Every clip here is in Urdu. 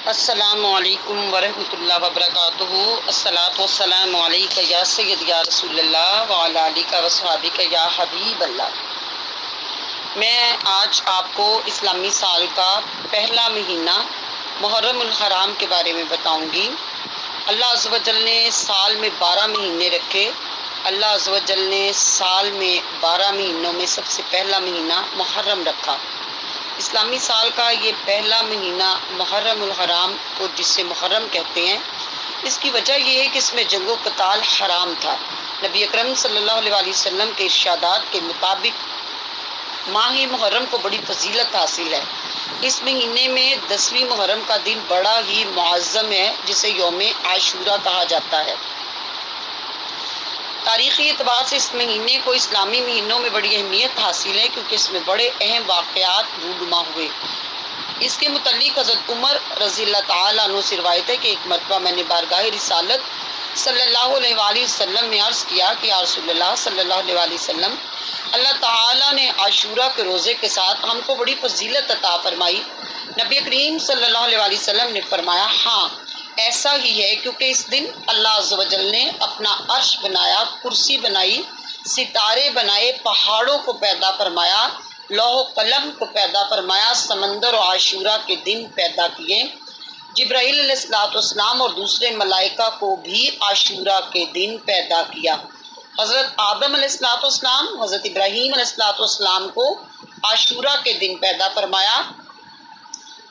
السلام علیکم ورحمۃ اللہ وبرکاتہ۔ الصلاۃ والسلام علیک یا سید یا رسول اللہ وعلی آلک وصحابک یا حبیب اللہ۔ میں آج آپ کو اسلامی سال کا پہلا مہینہ محرم الحرام کے بارے میں بتاؤں گی۔ اللہ عز و جل نے سال میں 12 مہینے رکھے۔ اللہ عز و جل نے سال میں 12 مہینوں میں سب سے پہلا مہینہ محرم رکھا۔ اسلامی سال کا یہ پہلا مہینہ محرم الحرام کو جس سے محرم کہتے ہیں، اس کی وجہ یہ ہے کہ اس میں جنگ و قتال حرام تھا۔ نبی اکرم صلی اللہ علیہ وسلم کے ارشادات کے مطابق ماہ محرم کو بڑی فضیلت حاصل ہے۔ اس مہینے میں 10ویں محرم کا دن بڑا ہی معظم ہے، جسے یوم عاشورہ کہا جاتا ہے۔ تاریخی اعتبار سے اس مہینے کو اسلامی مہینوں میں بڑی اہمیت حاصل ہے، کیونکہ اس میں بڑے اہم واقعات رونما ہوئے۔ اس کے متعلق حضرت عمر رضی اللہ تعالیٰ عنہ سے روایت ہے کہ ایک مرتبہ میں نے بارگاہ رسالت صلی اللہ علیہ وآلہ وسلم میں عرض کیا کہ یا رسول اللہ صلی اللہ علیہ وآلہ وسلم، اللہ تعالیٰ نے عاشورہ کے روزے کے ساتھ ہم کو بڑی فضیلت عطا فرمائی۔ نبی کریم صلی اللہ علیہ وآلہ وسلم نے فرمایا، ہاں ایسا ہی ہے، کیونکہ اس دن اللہ عز و جل نے اپنا عرش بنایا، کرسی بنائی، ستارے بنائے، پہاڑوں کو پیدا فرمایا، لوح و قلم کو پیدا فرمایا، سمندر و عاشورہ کے دن پیدا کیے، جبرائیل علیہ السلام اور دوسرے ملائکہ کو بھی عاشورہ کے دن پیدا کیا۔ حضرت آدم علیہ السلام، حضرت ابراہیم علیہ السلام کو عاشورہ کے دن پیدا فرمایا۔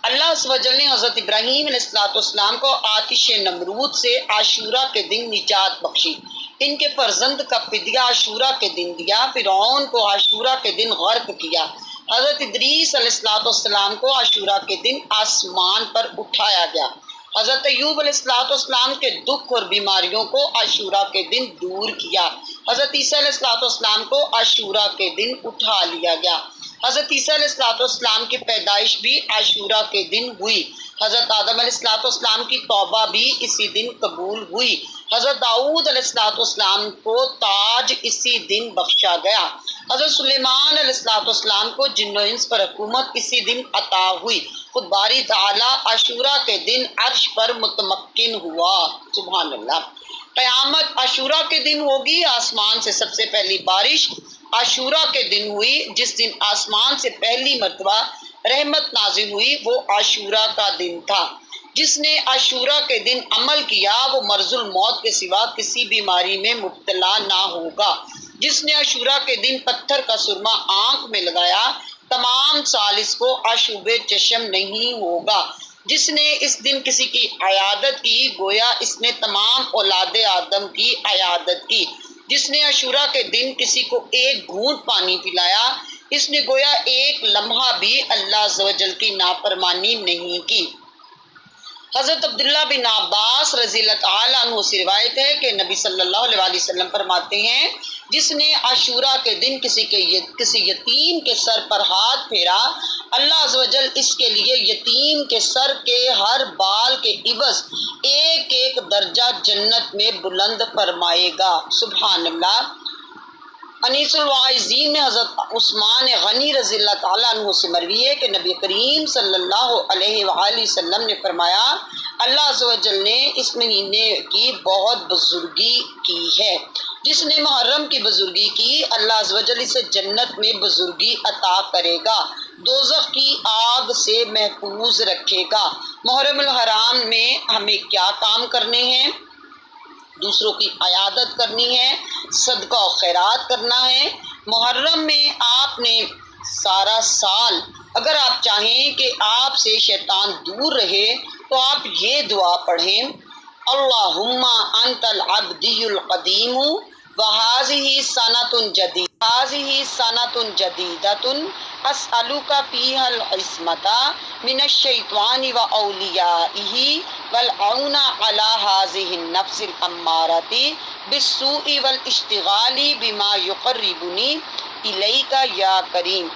اللہ عز و جل نے حضرت ابراہیم علیہ السلام کو آتش نمرود سے عاشورہ کے دن نجات بخشی۔ ان کے فرزند کا فدیہ عاشورہ کے دن دیا۔ فرعون کو عاشورہ کے دن غرق کیا۔ حضرت ادریس علیہ السلام کو عاشورہ کے دن آسمان پر اٹھایا گیا۔ حضرت ایوب علیہ السلام کے دکھ اور بیماریوں کو عاشورہ کے دن دور کیا۔ حضرت عیسیٰ علیہ السلام کو عاشورہ کے دن اٹھا لیا گیا۔ حضرت عیسیٰ علیہ السلام کی پیدائش بھی عاشورہ کے دن ہوئی۔ حضرت آدم علیہ السلام کی توبہ بھی اسی دن قبول ہوئی۔ حضرت داؤد علیہ السلام کو تاج اسی دن بخشا گیا۔ حضرت سلیمان علیہ السلام کو جن و انس پر حکومت اسی دن عطا ہوئی۔ خود باری تعالیٰ عاشورہ کے دن عرش پر متمکن ہوا۔ سبحان اللہ۔ قیامت عاشورہ کے دن ہوگی۔ آسمان سے سب سے پہلی بارش عاشورہ کے دن ہوئی۔ جس دن آسمان سے پہلی مرتبہ رحمت نازل ہوئی وہ عاشورہ کا دن تھا۔ جس نے عاشورہ کے دن عمل کیا وہ مرض الموت کے سوا کسی بیماری میں مبتلا نہ ہوگا۔ جس نے عاشورہ کے دن پتھر کا سرما آنکھ میں لگایا تمام سال اس کو آشوب چشم نہیں ہوگا۔ جس نے اس دن کسی کی عیادت کی گویا اس نے تمام اولاد آدم کی عیادت کی۔ جس نے عاشورہ کے دن کسی کو ایک گھونٹ پانی پلایا اس نے گویا ایک لمحہ بھی اللہ عز و جل کی نافرمانی نہیں کی۔ حضرت عبداللہ بن عباس رضی اللہ تعالیٰ عنہ سے روایت ہے کہ نبی صلی اللہ علیہ وآلہ وسلم فرماتے ہیں، جس نے عاشورہ کے دن کسی یتیم کے سر پر ہاتھ پھیرا اللہ عز و جل اس کے لیے یتیم کے سر کے ہر بال کے عوض ایک ایک درجہ جنت میں بلند فرمائے گا۔ سبحان اللہ۔ انیس الواعظین میں حضرت عثمان غنی رضی اللہ تعالیٰ عنہ سے مروی ہے کہ نبی کریم صلی اللہ علیہ وآلہ وسلم نے فرمایا، اللہ عز و جل نے اس مہینے کی بہت بزرگی کی ہے۔ جس نے محرم کی بزرگی کی اللہ عز و جل اسے جنت میں بزرگی عطا کرے گا، دوزخ کی آگ سے محفوظ رکھے گا۔ محرم الحرام میں ہمیں کیا کام کرنے ہیں؟ دوسروں کی عیادت کرنی ہے، صدقہ و خیرات کرنا ہے۔ محرم میں آپ نے سارا سال اگر آپ چاہیں کہ آپ سے شیطان دور رہے تو آپ یہ دعا پڑھیں، اللہم انت العبدی القدیم وہذہ سنۃ جدیدۃ اسألک فیہا العصمۃ من الشیطان واولیائہ والعون علی ہذہ النفس الامارۃ بالسوء والاشتغال بما یقربنی الیک یا کریم۔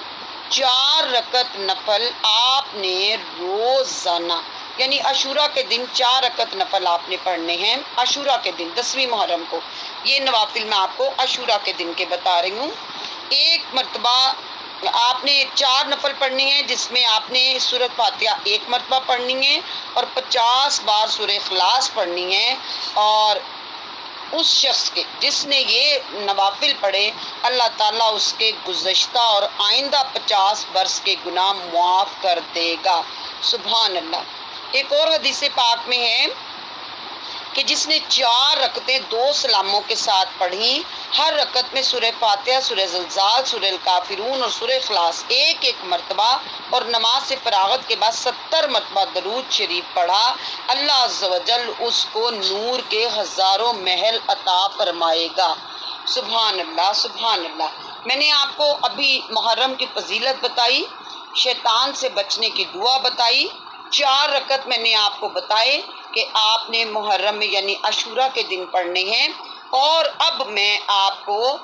4 رکعت نفل آپ نے روزانہ یعنی عاشورہ کے دن 4 رکعت نفل آپ نے پڑھنے ہیں۔ عاشورہ کے دن 10ویں محرم کو یہ نوافل میں آپ کو عاشورہ کے دن کے بتا رہی ہوں۔ ایک مرتبہ آپ نے 4 نفل پڑھنے ہیں، جس میں آپ نے سورۃ فاتحہ 1 مرتبہ پڑھنی ہے اور 50 بار سورہ اخلاص پڑھنی ہے، اور اس شخص کے جس نے یہ نوافل پڑھے اللہ تعالیٰ اس کے گزشتہ اور آئندہ 50 برس کے گناہ معاف کر دے گا۔ سبحان اللہ۔ ایک اور حدیث پاک میں ہے کہ جس نے 4 رکعتیں 2 سلاموں کے ساتھ پڑھی، ہر رکعت میں سورہ فاتحہ، سورہ زلزال، سورہ الکافرون اور سورہ اخلاص ایک مرتبہ، اور نماز سے فراغت کے بعد 70 مرتبہ درود شریف پڑھا، اللہ عز و جل اس کو نور کے ہزاروں محل عطا فرمائے گا۔ سبحان اللہ، سبحان اللہ۔ میں نے آپ کو ابھی محرم کی فضیلت بتائی، شیطان سے بچنے کی دعا بتائی، 4 رکعت میں نے آپ کو بتائے کہ آپ نے محرم میں یعنی عاشورہ کے دن پڑھنے ہیں، اور اب میں آپ کو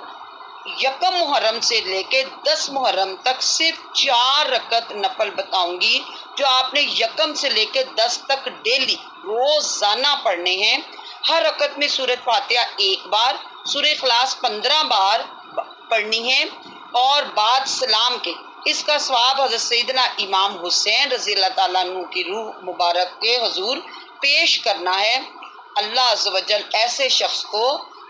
1 محرم سے لے کے 10 محرم تک صرف 4 رکعت نفل بتاؤں گی جو آپ نے 1 سے لے کے 10 تک ڈیلی روزانہ پڑھنے ہیں۔ ہر رکعت میں سورۃ فاتحہ 1 بار، سورہ اخلاص 15 بار پڑھنی ہے، اور بعد سلام کے اس کا ثواب حضرت سیدنا امام حسین رضی اللہ تعالیٰ عنہ کی روح مبارک کے حضور پیش کرنا ہے۔ اللہ عز و جل ایسے شخص کو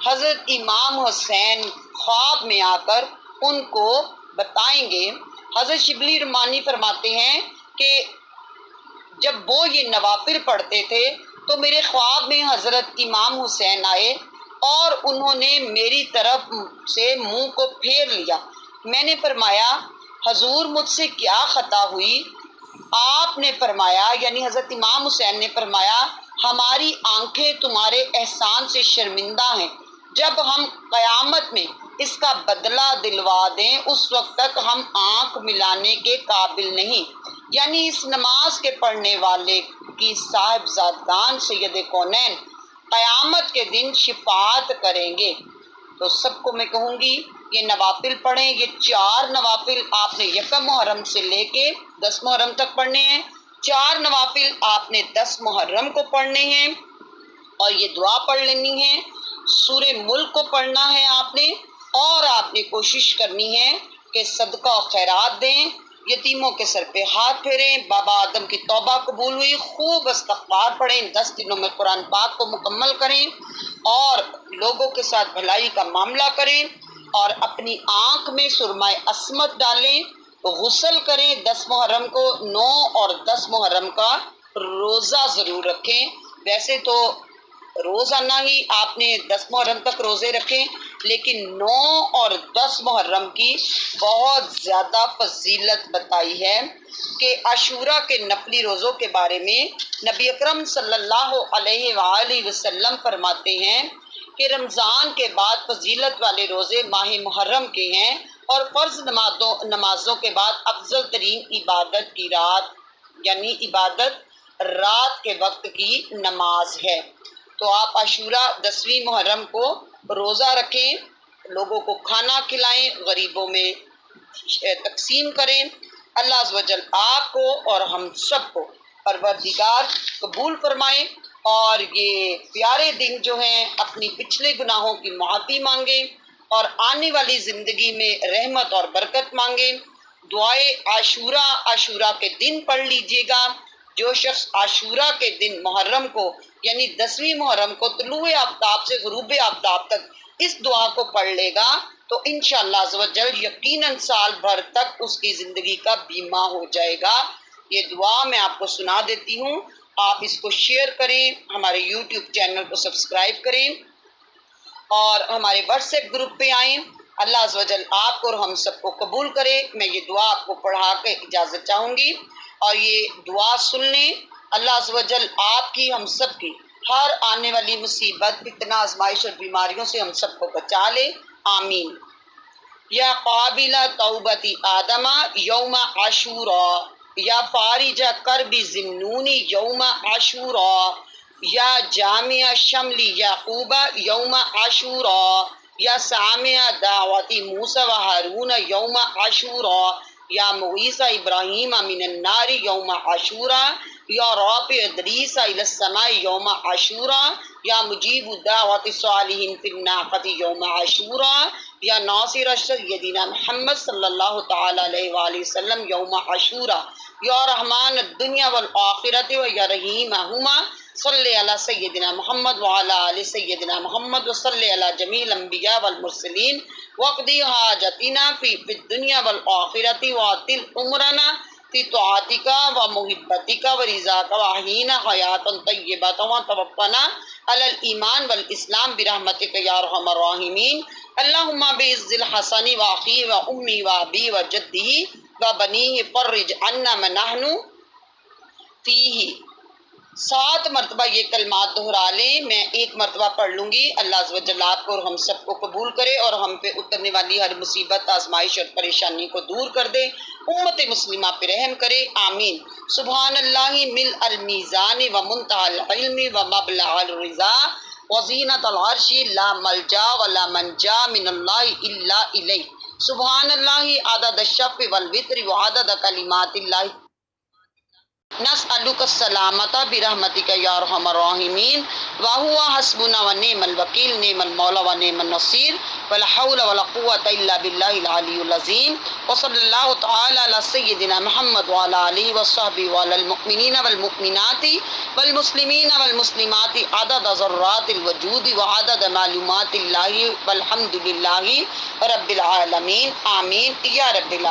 حضرت امام حسین خواب میں آ کر ان کو بتائیں گے۔ حضرت شبلی رحمانی فرماتے ہیں کہ جب وہ یہ نوافل پڑھتے تھے تو میرے خواب میں حضرت امام حسین آئے اور انہوں نے میری طرف سے منہ کو پھیر لیا۔ میں نے فرمایا حضور مجھ سے کیا خطا ہوئی؟ آپ نے فرمایا یعنی حضرت امام حسین نے فرمایا ہماری آنکھیں تمہارے احسان سے شرمندہ ہیں، جب ہم قیامت میں اس کا بدلہ دلوا دیں اس وقت تک ہم آنکھ ملانے کے قابل نہیں۔ یعنی اس نماز کے پڑھنے والے کی صاحبزادگان سید کونین قیامت کے دن شفاعت کریں گے۔ تو سب کو میں کہوں گی یہ نوافل پڑھیں، یہ 4 نوافل آپ نے 1 محرم سے لے کے 10 محرم تک پڑھنے ہیں، 4 نوافل آپ نے 10 محرم کو پڑھنے ہیں، اور یہ دعا پڑھ لینی ہے، سورہ ملک کو پڑھنا ہے آپ نے، اور آپ نے کوشش کرنی ہے کہ صدقہ و خیرات دیں، یتیموں کے سر پہ ہاتھ پھیریں، بابا آدم کی توبہ قبول ہوئی، خوب استغفار پڑھیں، 10 دنوں میں قرآن پاک کو مکمل کریں، اور لوگوں کے ساتھ بھلائی کا معاملہ کریں، اور اپنی آنکھ میں سرمہ عصمت ڈالیں، غسل کریں، 10 محرم کو 9 اور 10 محرم کا روزہ ضرور رکھیں۔ ویسے تو روزانہ ہی آپ نے 10 محرم تک روزے رکھیں، لیکن 9 اور 10 محرم کی بہت زیادہ فضیلت بتائی ہے کہ عاشورہ کے نفلی روزوں کے بارے میں نبی اکرم صلی اللہ علیہ وآلہ وسلم فرماتے ہیں کہ رمضان کے بعد فضیلت والے روزے ماہ محرم کے ہیں، اور فرض نمازوں کے بعد افضل ترین عبادت کی رات یعنی عبادت رات کے وقت کی نماز ہے۔ تو آپ عاشورہ 10ویں محرم کو روزہ رکھیں، لوگوں کو کھانا کھلائیں، غریبوں میں تقسیم کریں۔ اللہ عز و جل آپ کو اور ہم سب کو پروردگار قبول فرمائیں، اور یہ پیارے دن جو ہیں اپنی پچھلے گناہوں کی معافی مانگیں، اور آنے والی زندگی میں رحمت اور برکت مانگیں۔ دعائے عاشورہ کے دن پڑھ لیجئے گا۔ جو شخص عاشورہ کے دن محرم کو یعنی 10ویں محرم کو طلوع آفتاب سے غروب آفتاب تک اس دعا کو پڑھ لے گا تو انشاءاللہ عز و جل یقیناً سال بھر تک اس کی زندگی کا بیمہ ہو جائے گا۔ یہ دعا میں آپ کو سنا دیتی ہوں، آپ اس کو شیئر کریں، ہمارے یوٹیوب چینل کو سبسکرائب کریں، اور ہمارے واٹس ایپ گروپ پہ آئیں۔ اللہ عز و جل آپ کو اور ہم سب کو قبول کرے۔ میں یہ دعا آپ کو پڑھا کے اجازت چاہوں گی، اور یہ دعا سن لیں۔ اللہ عز و جل آپ کی ہم سب کی ہر آنے والی مصیبت، فتنہ، آزمائش اور بیماریوں سے ہم سب کو بچا لے، آمین۔ یا قابل توبتی آدم یوم عاشورا، یا فارج کرب ذنونی یوم عاشورا، یا جامع شملی یعقوب یوم عاشورا، یا سامع دعوت موسیٰ و ہارون یوم عاشورا، یا مغیث ابراہیم من النار یوم عاشورا، یا رافع ادریس الی السماء یوم عاشورا، یا مجیب دعوت صالحین فی الناقۃ یوم عاشورا، یا ناصر سیدنا محمد صلی اللہ تعالی علیہ وآلہ وسلم یوم عاشورہ یا رحمان الدنیا والآخرت و یا رحیمہما صلی علی سیدنا محمد وعلی آل سیدنا محمد وصلی علی جمیع الانبیاء والمرسلین وقضی حاجتنا فی الدنیا والآخرت وعطل عمرنا فی طاعتک و محبتک و رضاک و احینا حیاتا طیبتا و توفنا علی الایمان والاسلام برحمتک یا ارحم الراحمین اللہم بعز الحسن و اخی و امی و ابی و جدی و بنیہ فرج عنا من نحن فیہ۔ 7 مرتبہ یہ کلمات دہرا لیں، میں ایک مرتبہ پڑھ لوں گی۔ اللہ عز و جل آپ کو اور ہم سب کو قبول کرے اور ہم پہ اترنے والی ہر مصیبت، آزمائش اور پریشانی کو دور کر دے، امت مسلمہ پہ رحم کرے، آمین۔ سبحان اللہ ملء المیزان و منتہى العلم و مبلغ الرضا وزینۃ العرش لا ملجا ولا منجا من اللہ الا الیہ۔ سبحان اللہ عدد الشفع والوتر وعدد کلمات اللہ نسألک السلامۃ برحمتک یا ارحم الراحمین وہو حسبنا ونعم الوکیل نعم المولا ونعم النصیر ولا حول ولا قوة الا باللہ العلی العظیم وصلی اللہ تعالی علی سیدنا محمد وعلی آلہ وصحبہ وعلی المؤمنین والمؤمنات والمسلمین والمسلمات عدد ذرات الوجود وعدد معلومات اللہ والحمد للہ رب العالمین، آمین یا رب العالمین۔